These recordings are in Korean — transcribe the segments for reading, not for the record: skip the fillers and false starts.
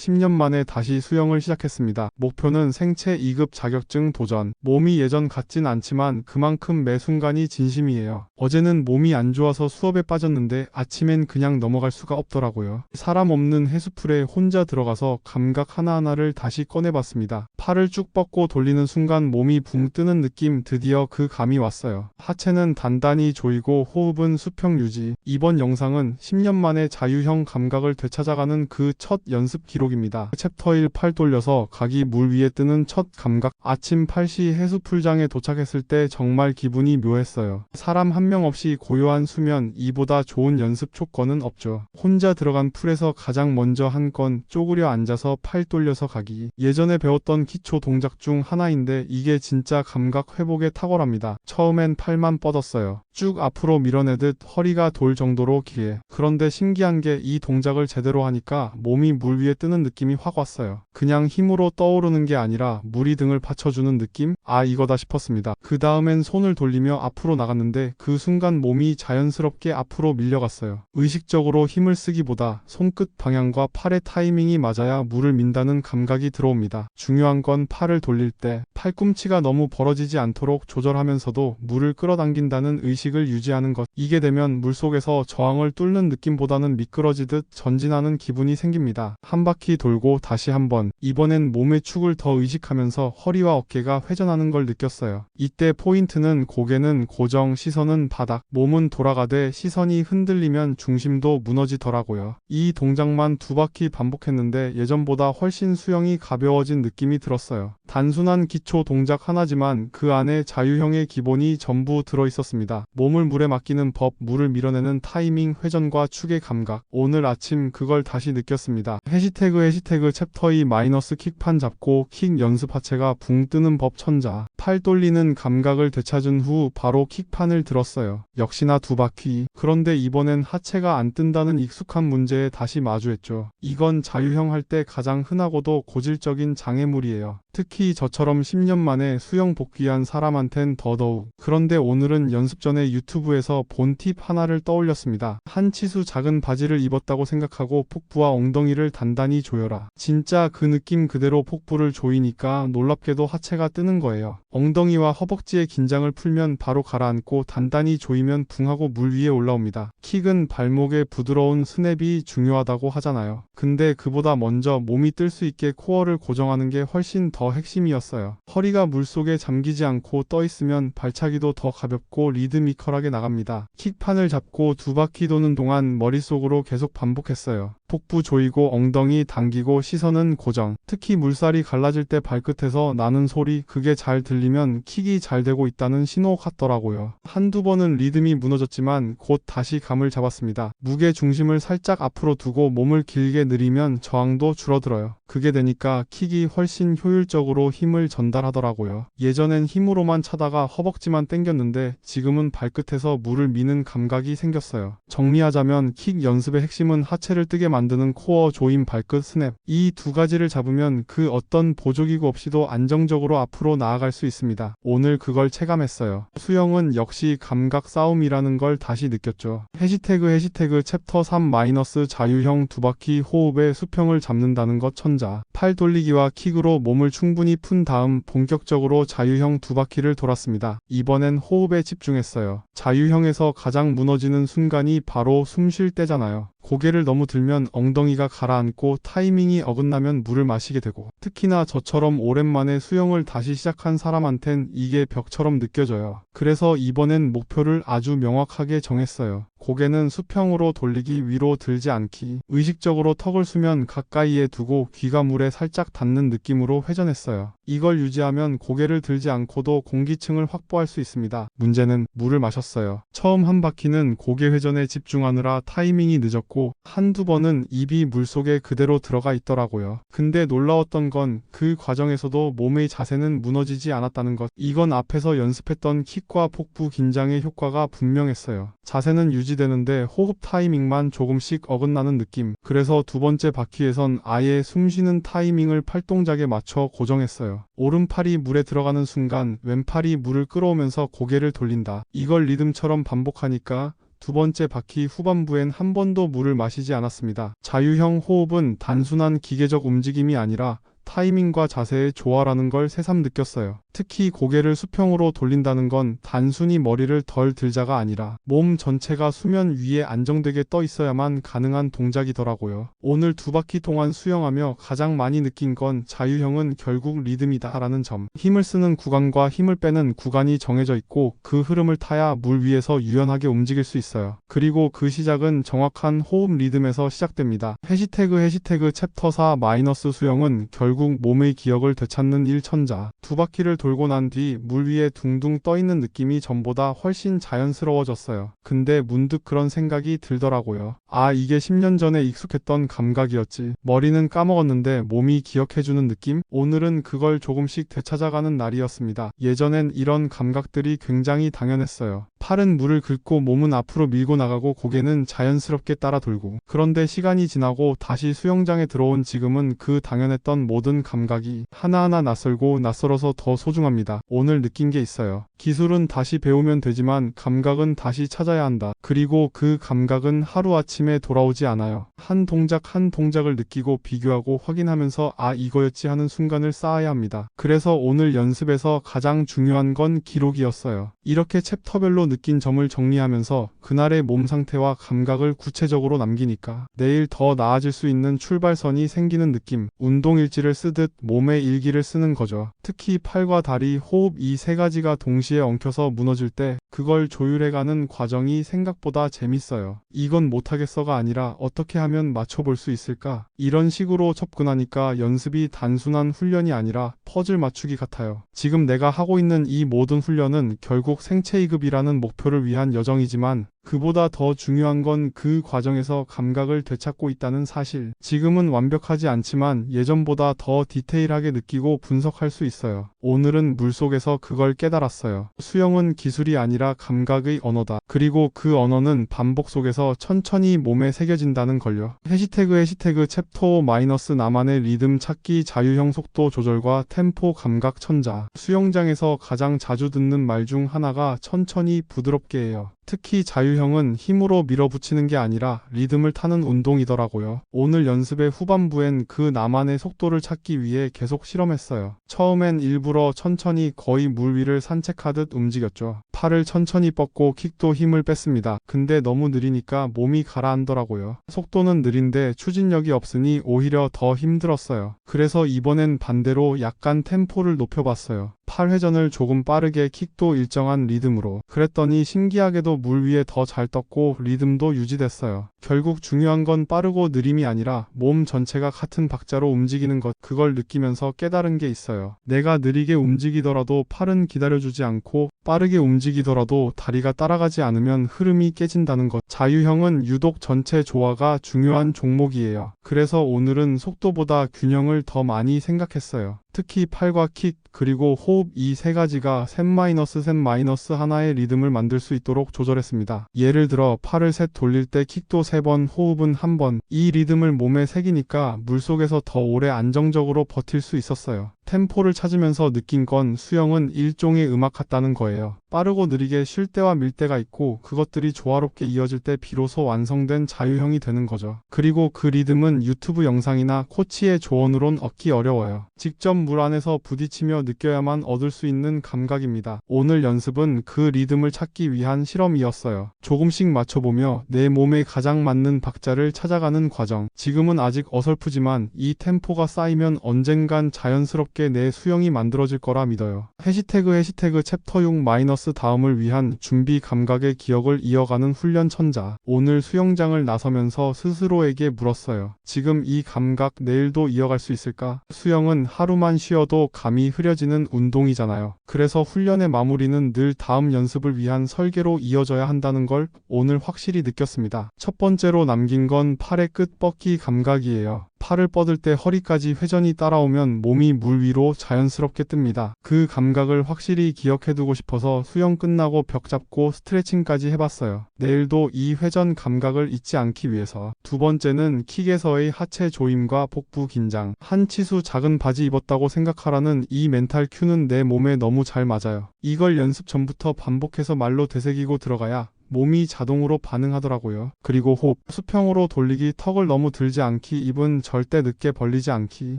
10년 만에 다시 수영을 시작했습니다. 목표는 생체 2급 자격증 도전. 몸이 예전 같진 않지만 그만큼 매 순간이 진심이에요. 어제는 몸이 안 좋아서 수업에 빠졌는데 아침엔 그냥 넘어갈 수가 없더라고요. 사람 없는 해수풀에 혼자 들어가서 감각 하나하나를 다시 꺼내봤습니다. 팔을 쭉 뻗고 돌리는 순간 몸이 붕 뜨는 느낌, 드디어 그 감이 왔어요. 하체는 단단히 조이고 호흡은 수평 유지. 이번 영상은 10년 만에 자유형 감각을 되찾아가는 그 첫 연습 기록입니다. 챕터 1 팔 돌려서 각이 물 위에 뜨는 첫 감각. 아침 8시 해수풀장에 도착했을 때 정말 기분이 묘했어요. 사람 한 명 없이 고요한 수면, 이보다 좋은 연습 조건은 없죠. 혼자 들어간 풀에서 가장 먼저 한 건 쪼그려 앉아서 팔 돌려서 가기. 예전에 배웠던 기초 동작 중 하나인데 이게 진짜 감각 회복에 탁월합니다. 처음엔 팔만 뻗었어요. 쭉 앞으로 밀어내듯 허리가 돌 정도로 기게. 그런데 신기한 게 이 동작을 제대로 하니까 몸이 물 위에 뜨는 느낌이 확 왔어요. 그냥 힘으로 떠오르는 게 아니라 물이 등을 받쳐주는 느낌? 아, 이거다 싶었습니다. 그 다음엔 손을 돌리며 앞으로 나갔는데 그 순간 몸이 자연스럽게 앞으로 밀려갔어요. 의식적으로 힘을 쓰기보다 손끝 방향과 팔의 타이밍이 맞아야 물을 민다는 감각이 들어옵니다. 중요한 건 팔을 돌릴 때 팔꿈치가 너무 벌어지지 않도록 조절하면서도 물을 끌어당긴다는 의식을 유지하는 것. 이게 되면 물속에서 저항을 뚫는 느낌보다는 미끄러지듯 전진하는 기분이 생깁니다. 한 바퀴 돌고 다시 한 번. 이번엔 몸의 축을 더 의식하면서 허리와 어깨가 회전하는 걸 느꼈어요. 이때 포인트는 고개는 고정, 시선은 바닥. 몸은 돌아가되 시선이 흔들리면 중심도 무너지더라고요. 이 동작만 2바퀴 반복했는데 예전보다 훨씬 수영이 가벼워진 느낌이 들었어요. 단순한 기초 동작 하나지만 그 안에 자유형의 기본이 전부 들어있었습니다. 몸을 물에 맡기는 법, 물을 밀어내는 타이밍, 회전과 축의 감각. 오늘 아침 그걸 다시 느꼈습니다. 해시태그 챕터 2 마이너스 킥판 잡고 킥 연습. 하체가 붕 뜨는 법 천자. 팔 돌리는 감각을 되찾은 후 바로 킥판을 들었어요. 역시나 2바퀴. 그런데 이번엔 하체가 안 뜬다는 익숙한 문제에 다시 마주했죠. 이건 자유형 할 때 가장 흔하고도 고질적인 장애물이에요. 특히 저처럼 10년 만에 수영 복귀한 사람한텐 더더욱. 그런데 오늘은 연습 전에 유튜브에서 본 팁 하나를 떠올렸습니다. 한 치수 작은 바지를 입었다고 생각하고 복부와 엉덩이를 단단히 조여라. 진짜 그 느낌 그대로 복부를 조이니까 놀랍게도 하체가 뜨는 거예요. 엉덩이와 허벅지의 긴장을 풀면 바로 가라앉고 단단히 조이면 붕하고 물 위에 올라옵니다. 킥은 발목의 부드러운 스냅이 중요하다고 하잖아요. 근데 그보다 먼저 몸이 뜰 수 있게 코어를 고정하는 게 훨씬 더 핵심이었어요. 허리가 물속에 잠기지 않고 떠있으면 발차기도 더 가볍고 리드미컬하게 나갑니다. 킥판을 잡고 2바퀴 도는 동안 머릿속으로 계속 반복했어요. 복부 조이고 엉덩이 당기고 시선은 고정. 특히 물살이 갈라질 때 발끝에서 나는 소리, 그게 잘 들리면 킥이 잘 되고 있다는 신호 같더라고요. 한두 번은 리듬이 무너졌지만 곧 다시 감을 잡았습니다. 무게 중심을 살짝 앞으로 두고 몸을 길게 늘리면 저항도 줄어들어요. 그게 되니까 킥이 훨씬 효율적으로 힘을 전달하더라고요. 예전엔 힘으로만 차다가 허벅지만 당겼는데 지금은 발끝에서 물을 미는 감각이 생겼어요. 정리하자면 킥 연습의 핵심은 하체를 뜨게 만드는 코어 조임, 발끝 스냅. 이 2가지를 잡으면 그 어떤 보조기구 없이도 안정적으로 앞으로 나아갈 수 있습니다. 오늘 그걸 체감했어요. 수영은 역시 감각 싸움이라는 걸 다시 느꼈죠. 해시태그 챕터 3 마이너스 자유형 2바퀴 호흡의 수평을 잡는다는 것 천자. 팔 돌리기와 킥으로 몸을 충분히 푼 다음 본격적으로 자유형 2바퀴를 돌았습니다. 이번엔 호흡에 집중했어요. 자유형에서 가장 무너지는 순간이 바로 숨 쉴 때잖아요. 고개를 너무 들면 엉덩이가 가라앉고 타이밍이 어긋나면 물을 마시게 되고, 특히나 저처럼 오랜만에 수영을 다시 시작한 사람한텐 이게 벽처럼 느껴져요. 그래서 이번엔 목표를 아주 명확하게 정했어요. 고개는 수평으로 돌리기, 위로 들지 않기. 의식적으로 턱을 수면 가까이에 두고 귀가 물에 살짝 닿는 느낌으로 회전했어요. 이걸 유지하면 고개를 들지 않고도 공기층을 확보할 수 있습니다. 문제는 물을 마셨어요. 처음 한 바퀴는 고개 회전에 집중하느라 타이밍이 늦었고 한두 번은 입이 물속에 그대로 들어가 있더라고요. 근데 놀라웠던 건 그 과정에서도 몸의 자세는 무너지지 않았다는 것. 이건 앞에서 연습했던 킥과 복부 긴장의 효과가 분명했어요. 자세는 유지되는데 호흡 타이밍만 조금씩 어긋나는 느낌. 그래서 2번째 바퀴에선 아예 숨쉬는 타이밍을 팔동작에 맞춰 고정했어요. 오른팔이 물에 들어가는 순간 왼팔이 물을 끌어오면서 고개를 돌린다. 이걸 리듬처럼 반복하니까 두 번째 바퀴 후반부엔 한 번도 물을 마시지 않았습니다. 자유형 호흡은 단순한 기계적 움직임이 아니라 타이밍과 자세의 조화라는 걸 새삼 느꼈어요. 특히 고개를 수평으로 돌린다는 건 단순히 머리를 덜 들자가 아니라 몸 전체가 수면 위에 안정되게 떠 있어야만 가능한 동작이더라고요. 오늘 두 바퀴 동안 수영하며 가장 많이 느낀 건 자유형은 결국 리듬이다라는 점. 힘을 쓰는 구간과 힘을 빼는 구간이 정해져 있고 그 흐름을 타야 물 위에서 유연하게 움직일 수 있어요. 그리고 그 시작은 정확한 호흡 리듬에서 시작됩니다. 해시태그 챕터 4 마이너스 수영은 결국 몸의 기억을 되찾는 일천자. 두 바퀴를 돌고 난 뒤 물 위에 둥둥 떠 있는 느낌이 전보다 훨씬 자연스러워졌어요. 근데 문득 그런 생각이 들더라고요. 아, 이게 10년 전에 익숙했던 감각이었지. 머리는 까먹었는데 몸이 기억해주는 느낌? 오늘은 그걸 조금씩 되찾아가는 날이었습니다. 예전엔 이런 감각들이 굉장히 당연했어요. 팔은 물을 긁고 몸은 앞으로 밀고 나가고 고개는 자연스럽게 따라 돌고. 그런데 시간이 지나고 다시 수영장에 들어온 지금은 그 당연했던 모든 감각이 하나하나 낯설고 낯설어서 더 소중합니다. 오늘 느낀 게 있어요. 기술은 다시 배우면 되지만 감각은 다시 찾아야 한다. 그리고 그 감각은 하루아침에 돌아오지 않아요. 한 동작 한 동작을 느끼고 비교하고 확인하면서 아, 이거였지 하는 순간을 쌓아야 합니다. 그래서 오늘 연습에서 가장 중요한 건 기록이었어요. 이렇게 챕터별로 느낀 점을 정리하면서 그날의 몸 상태와 감각을 구체적으로 남기니까 내일 더 나아질 수 있는 출발선이 생기는 느낌. 운동일지를 쓰듯 몸의 일기를 쓰는 거죠. 특히 팔과 다리, 호흡 이 세 가지가 동시에 엉켜서 무너질 때 그걸 조율해가는 과정이 생각보다 재밌어요. 이건 못하겠어가 아니라 어떻게 하면 맞춰볼 수 있을까? 이런 식으로 접근하니까 연습이 단순한 훈련이 아니라 퍼즐 맞추기 같아요. 지금 내가 하고 있는 이 모든 훈련은 결국 생체 2급이라는 목표를 위한 여정이지만 그보다 더 중요한 건 그 과정에서 감각을 되찾고 있다는 사실. 지금은 완벽하지 않지만 예전보다 더 디테일하게 느끼고 분석할 수 있어요. 오늘은 물속에서 그걸 깨달았어요. 수영은 기술이 아니라 감각의 언어다. 그리고 그 언어는 반복 속에서 천천히 몸에 새겨진다는 걸요. 해시태그 챕터 마이너스 나만의 리듬 찾기 자유형 속도 조절과 템포 감각 천자. 수영장에서 가장 자주 듣는 말 중 하나가 천천히 부드럽게 해요. 특히 자유형은 힘으로 밀어붙이는 게 아니라 리듬을 타는 운동이더라고요. 오늘 연습의 후반부엔 그 나만의 속도를 찾기 위해 계속 실험했어요. 처음엔 일부러 천천히 거의 물 위를 산책하듯 움직였죠. 팔을 천천히 뻗고 킥도 힘을 뺐습니다. 근데 너무 느리니까 몸이 가라앉더라고요. 속도는 느린데 추진력이 없으니 오히려 더 힘들었어요. 그래서 이번엔 반대로 약간 템포를 높여봤어요. 팔 회전을 조금 빠르게 킥도 일정한 리듬으로. 그랬더니 신기하게도 물 위에 더 잘 떴고 리듬도 유지됐어요. 결국 중요한 건 빠르고 느림이 아니라 몸 전체가 같은 박자로 움직이는 것. 그걸 느끼면서 깨달은 게 있어요. 내가 느리게 움직이더라도 팔은 기다려주지 않고 빠르게 움직이더라도 다리가 따라가지 않으면 흐름이 깨진다는 것. 자유형은 유독 전체 조화가 중요한 종목이에요. 그래서 오늘은 속도보다 균형을 더 많이 생각했어요. 특히 팔과 킥, 그리고 호흡 이 세 가지가 셋 마이너스 하나의 리듬을 만들 수 있도록 조절했습니다. 예를 들어 팔을 셋 돌릴 때 킥도 3번, 호흡은 1번. 이 리듬을 몸에 새기니까 물속에서 더 오래 안정적으로 버틸 수 있었어요. 템포를 찾으면서 느낀 건 수영은 일종의 음악 같다는 거예요. 빠르고 느리게 쉴 때와 밀 때가 있고 그것들이 조화롭게 이어질 때 비로소 완성된 자유형이 되는 거죠. 그리고 그 리듬은 유튜브 영상이나 코치의 조언으론 얻기 어려워요. 직접 물 안에서 부딪히며 느껴야만 얻을 수 있는 감각입니다. 오늘 연습은 그 리듬을 찾기 위한 실험이었어요. 조금씩 맞춰보며 내 몸에 가장 맞는 박자를 찾아가는 과정. 지금은 아직 어설프지만 이 템포가 쌓이면 언젠간 자연스럽게 내 수영이 만들어질 거라 믿어요. 해시태그 챕터 6 마이너스 다음을 위한 준비 감각의 기억을 이어가는 훈련 천자. 오늘 수영장을 나서면서 스스로에게 물었어요. 지금 이 감각 내일도 이어갈 수 있을까? 수영은 하루만 쉬어도 감이 흐려지는 운동이잖아요. 그래서 훈련의 마무리는 늘 다음 연습을 위한 설계로 이어져야 한다는 걸 오늘 확실히 느꼈습니다. 첫 번째로 남긴 건 팔의 끝 뻗기 감각이에요. 팔을 뻗을 때 허리까지 회전이 따라오면 몸이 물 위로 자연스럽게 뜹니다. 그 감각을 확실히 기억해두고 싶어서 수영 끝나고 벽 잡고 스트레칭까지 해봤어요. 내일도 이 회전 감각을 잊지 않기 위해서. 두 번째는 킥에서의 하체 조임과 복부 긴장. 한 치수 작은 바지 입었다고 생각하라는 이 멘탈 큐는 내 몸에 너무 잘 맞아요. 이걸 연습 전부터 반복해서 말로 되새기고 들어가야 몸이 자동으로 반응하더라고요. 그리고 호흡, 수평으로 돌리기, 턱을 너무 들지 않기, 입은 절대 늦게 벌리지 않기.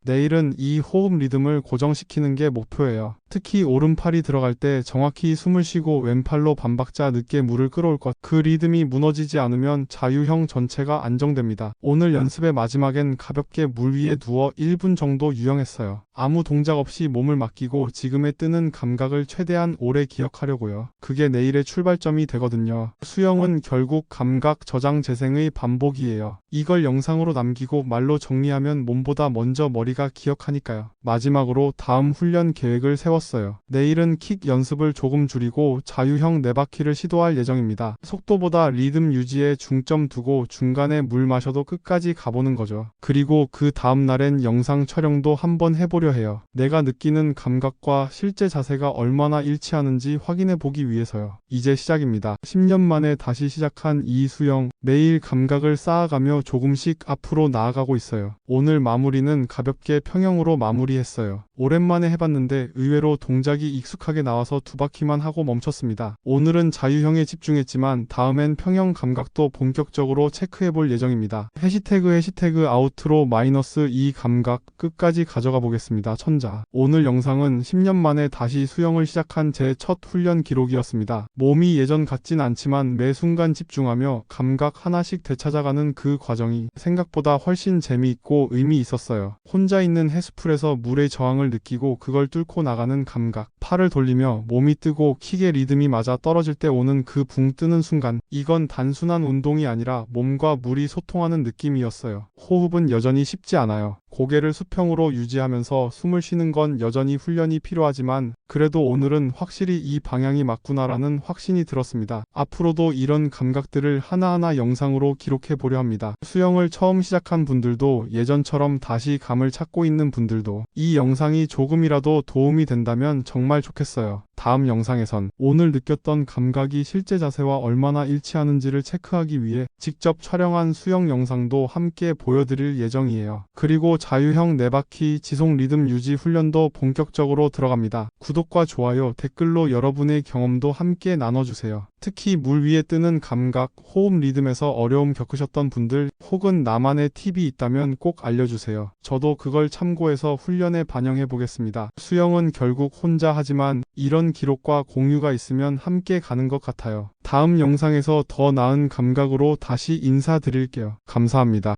내일은 이 호흡 리듬을 고정시키는 게 목표예요. 특히 오른팔이 들어갈 때 정확히 숨을 쉬고 왼팔로 반박자 늦게 물을 끌어올 것. 그 리듬이 무너지지 않으면 자유형 전체가 안정됩니다. 오늘 연습의 마지막엔 가볍게 물 위에 누워 1분 정도 유영했어요. 아무 동작 없이 몸을 맡기고 지금의 뜨는 감각을 최대한 오래 기억하려고요. 그게 내일의 출발점이 되거든요. 수영은 결국 감각 저장 재생의 반복이에요. 이걸 영상으로 남기고 말로 정리하면 몸보다 먼저 머리가 기억하니까요. 마지막으로 다음 훈련 계획을 세웠어요. 내일은 킥 연습을 조금 줄이고 자유형 4바퀴를 시도할 예정입니다. 속도보다 리듬 유지에 중점 두고 중간에 물 마셔도 끝까지 가보는 거죠. 그리고 그 다음 날엔 영상 촬영도 한번 해보려 해요. 내가 느끼는 감각과 실제 자세가 얼마나 일치하는지 확인해 보기 위해서요. 이제 시작입니다. 10년 만에 다시 시작한 이 수영, 매일 감각을 쌓아가며 조금씩 앞으로 나아가고 있어요. 오늘 마무리는 가볍게 평형으로 마무리했어요. 오랜만에 해봤는데 의외로 동작이 익숙하게 나와서 2바퀴만 하고 멈췄습니다. 오늘은 자유형에 집중했지만 다음엔 평형 감각도 본격적으로 체크해볼 예정입니다. 해시태그 아웃로 마이너스 이 감각 끝까지 가져가 보겠습니다. 천자. 오늘 영상은 10년 만에 다시 수영을 시작한 제 첫 훈련 기록이었습니다. 몸이 예전 같진 않지만 매 순간 집중하며 감각 하나씩 되찾아가는 그 과정이 생각보다 훨씬 재미있고 의미 있었어요. 혼자 있는 해수풀에서 물의 저항을 느끼고 그걸 뚫고 나가는 감각. 팔을 돌리며 몸이 뜨고 킥의 리듬이 맞아 떨어질 때 오는 그 붕 뜨는 순간. 이건 단순한 운동이 아니라 몸과 물이 소통하는 느낌이었어요. 호흡은 여전히 쉽지 않아요. 고개를 수평으로 유지하면서 숨을 쉬는 건 여전히 훈련이 필요하지만 그래도 오늘은 확실히 이 방향이 맞구나라는 확신이 들었습니다. 앞으로도 이런 감각들을 하나하나 영상으로 기록해 보려 합니다. 수영을 처음 시작한 분들도 예전처럼 다시 감을 찾고 있는 분들도 이 영상이 조금이라도 도움이 된다면 정말 좋겠어요. 다음 영상에선 오늘 느꼈던 감각이 실제 자세와 얼마나 일치하는지를 체크하기 위해 직접 촬영한 수영 영상도 함께 보여드릴 예정이에요. 그리고 자유형 4바퀴 지속 리듬 유지 훈련도 본격적으로 들어갑니다. 구독과 좋아요, 댓글로 여러분의 경험도 함께 나눠주세요. 특히 물 위에 뜨는 감각, 호흡 리듬에서 어려움 겪으셨던 분들 혹은 나만의 팁이 있다면 꼭 알려주세요. 저도 그걸 참고해서 훈련에 반영해 보겠습니다. 수영은 결국 혼자 하지만 이런 기록과 공유가 있으면 함께 가는 것 같아요. 다음 영상에서 더 나은 감각으로 다시 인사드릴게요. 감사합니다.